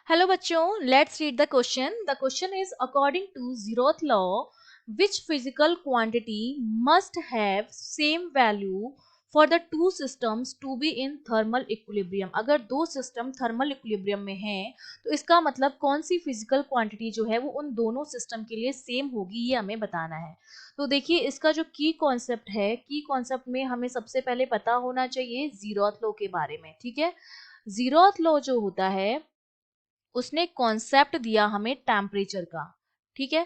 Hello बच्चों, let's read the question. The question is according to zeroth law which physical quantity must have same value for the two systems to be in thermal equilibrium. अगर दो system thermal equilibrium में हैं तो इसका मतलब कौन सी physical quantity जो है वो उन दोनों सिस्टम के लिए सेम होगी, ये हमें बताना है. तो देखिए, इसका जो की कॉन्सेप्ट है, की कॉन्सेप्ट में हमें सबसे पहले पता होना चाहिए zeroth लॉ के बारे में. ठीक है, zeroth लॉ जो होता है उसने कॉन्सेप्ट दिया हमें टेम्परेचर का. ठीक है,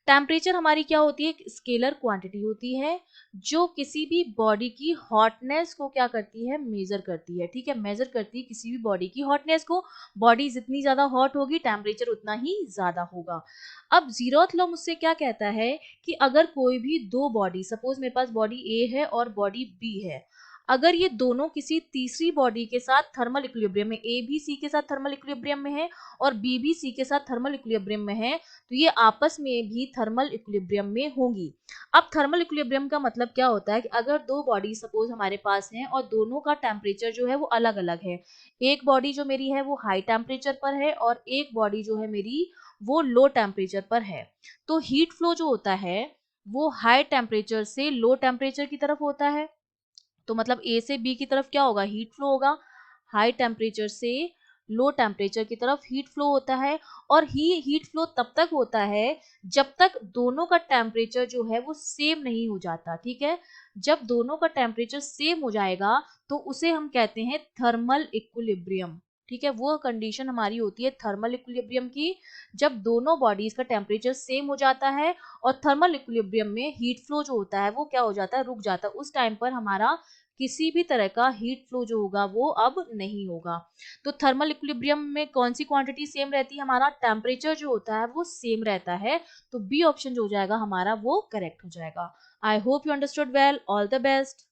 टेम्परेचर हमारी क्या होती है? एक स्केलर क्वांटिटी होती है जो किसी भी बॉडी की हॉटनेस को क्या करती है? मेजर करती है. ठीक है, मेजर करती है किसी भी बॉडी की हॉटनेस को. बॉडी जितनी ज्यादा हॉट होगी टेम्परेचर उतना ही ज्यादा होगा. अब zeroth लॉ मुझसे क्या कहता है कि अगर कोई भी दो बॉडी, सपोज मेरे पास बॉडी ए है और बॉडी बी है, अगर ये दोनों किसी तीसरी बॉडी के साथ थर्मल इक्विलिब्रियम में, ए भी सी के साथ थर्मल इक्विलिब्रियम में है और बी भी सी के साथ थर्मल इक्विलिब्रियम में है, तो ये आपस में भी थर्मल इक्विलिब्रियम में होंगी. अब थर्मल इक्विलिब्रियम का मतलब क्या होता है कि अगर दो बॉडी सपोज हमारे पास हैं और दोनों का टेम्परेचर जो है वो अलग अलग है, एक बॉडी जो मेरी है वो हाई टेम्परेचर पर है और एक बॉडी जो है मेरी वो लो टेम्परेचर पर है, तो हीट फ्लो जो होता है वो हाई टेम्परेचर से लो टेम्परेचर की तरफ होता है. तो मतलब ए से बी की तरफ क्या होगा? हीट फ्लो होगा. हाई टेम्परेचर से लो टेम्परेचर की तरफ हीट फ्लो होता है. और हीट फ्लो तब तक होता है जब तक दोनों का टेम्परेचर जो है वो सेम नहीं हो जाता. ठीक है, जब दोनों का टेम्परेचर सेम हो जाएगा तो उसे हम कहते हैं थर्मल इक्विलिब्रियम. ठीक है, वो कंडीशन हमारी होती है थर्मल इक्विलिब्रियम की, जब दोनों बॉडीज का टेम्परेचर सेम हो जाता है और थर्मल इक्विलिब्रियम में हीट फ्लो जो होता है वो क्या हो जाता है? रुक जाता है. उस टाइम पर हमारा किसी भी तरह का हीट फ्लो जो होगा वो अब नहीं होगा. तो थर्मल इक्विलिब्रियम में कौन सी क्वांटिटी सेम रहती है? हमारा टेम्परेचर जो होता है वो सेम रहता है. तो बी ऑप्शन जो हो जाएगा हमारा वो करेक्ट हो जाएगा. I hope you understood well. All the best.